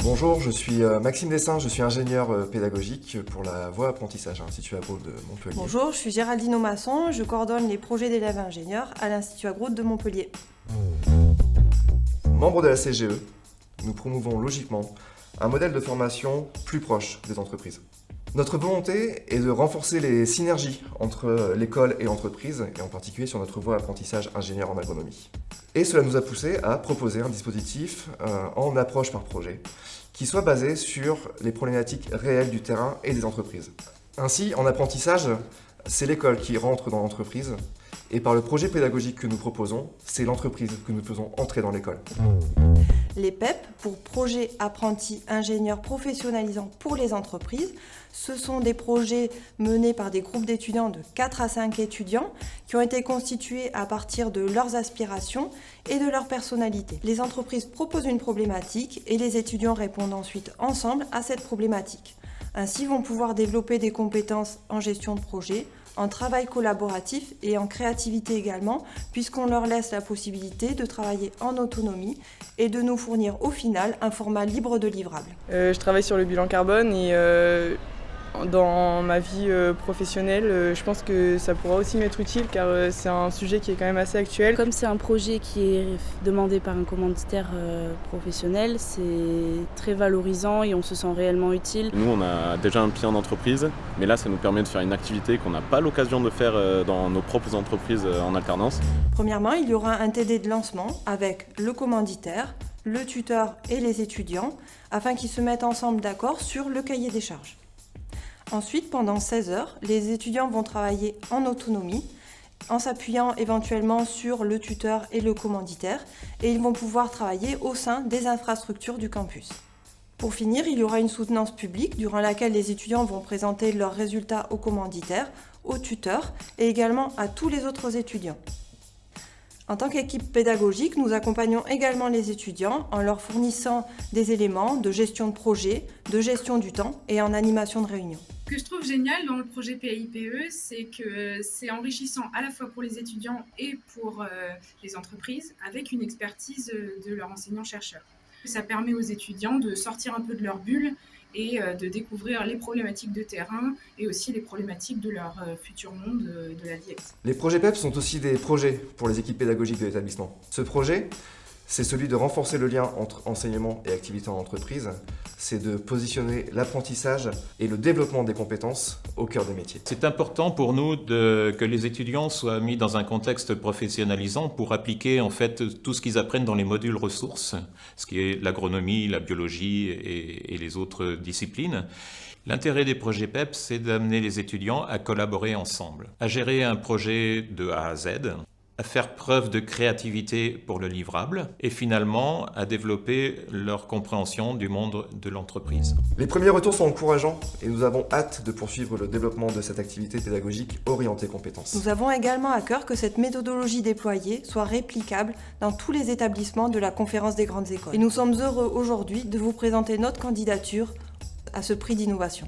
Bonjour, je suis Maxime Dessin, je suis ingénieur pédagogique pour la voie apprentissage à l'Institut Agro de Montpellier. Bonjour, je suis Géraldine Aumasson, je coordonne les projets d'élèves ingénieurs à l'Institut Agro de Montpellier. Membre de la CGE, nous promouvons logiquement un modèle de formation plus proche des entreprises. Notre volonté est de renforcer les synergies entre l'école et l'entreprise, et en particulier sur notre voie apprentissage ingénieur en agronomie. Et cela nous a poussé à proposer un dispositif en approche par projet, qui soit basé sur les problématiques réelles du terrain et des entreprises. Ainsi, en apprentissage, c'est l'école qui rentre dans l'entreprise, et par le projet pédagogique que nous proposons, c'est l'entreprise que nous faisons entrer dans l'école. Les PEP, pour projets apprentis ingénieurs professionnalisants pour les entreprises, ce sont des projets menés par des groupes d'étudiants de 4 à 5 étudiants qui ont été constitués à partir de leurs aspirations et de leur personnalité. Les entreprises proposent une problématique et les étudiants répondent ensuite ensemble à cette problématique. Ainsi, vont pouvoir développer des compétences en gestion de projet, en travail collaboratif et en créativité également, puisqu'on leur laisse la possibilité de travailler en autonomie et de nous fournir au final un format libre de livrables. Je travaille sur le bilan carbone et dans ma vie professionnelle, je pense que ça pourra aussi m'être utile car c'est un sujet qui est quand même assez actuel. Comme c'est un projet qui est demandé par un commanditaire professionnel, c'est très valorisant et on se sent réellement utile. Nous, on a déjà un pied en entreprise, mais là, ça nous permet de faire une activité qu'on n'a pas l'occasion de faire dans nos propres entreprises en alternance. Premièrement, il y aura un TD de lancement avec le commanditaire, le tuteur et les étudiants afin qu'ils se mettent ensemble d'accord sur le cahier des charges. Ensuite, pendant 16 heures, les étudiants vont travailler en autonomie, en s'appuyant éventuellement sur le tuteur et le commanditaire, et ils vont pouvoir travailler au sein des infrastructures du campus. Pour finir, il y aura une soutenance publique durant laquelle les étudiants vont présenter leurs résultats au commanditaire, au tuteur et également à tous les autres étudiants. En tant qu'équipe pédagogique, nous accompagnons également les étudiants en leur fournissant des éléments de gestion de projet, de gestion du temps et en animation de réunion. Ce que je trouve génial dans le projet PAIPE, c'est que c'est enrichissant à la fois pour les étudiants et pour les entreprises avec une expertise de leur enseignant-chercheur. Ça permet aux étudiants de sortir un peu de leur bulle et de découvrir les problématiques de terrain et aussi les problématiques de leur futur monde de la vie. Les projets PEP sont aussi des projets pour les équipes pédagogiques de l'établissement. Ce projet, c'est celui de renforcer le lien entre enseignement et activité en entreprise. C'est de positionner l'apprentissage et le développement des compétences au cœur des métiers. C'est important pour nous que les étudiants soient mis dans un contexte professionnalisant pour appliquer en fait tout ce qu'ils apprennent dans les modules ressources, ce qui est l'agronomie, la biologie et les autres disciplines. L'intérêt des projets PEP, c'est d'amener les étudiants à collaborer ensemble, à gérer un projet de A à Z, à faire preuve de créativité pour le livrable et finalement à développer leur compréhension du monde de l'entreprise. Les premiers retours sont encourageants et nous avons hâte de poursuivre le développement de cette activité pédagogique orientée compétences. Nous avons également à cœur que cette méthodologie déployée soit réplicable dans tous les établissements de la Conférence des grandes écoles. Et nous sommes heureux aujourd'hui de vous présenter notre candidature à ce prix d'innovation.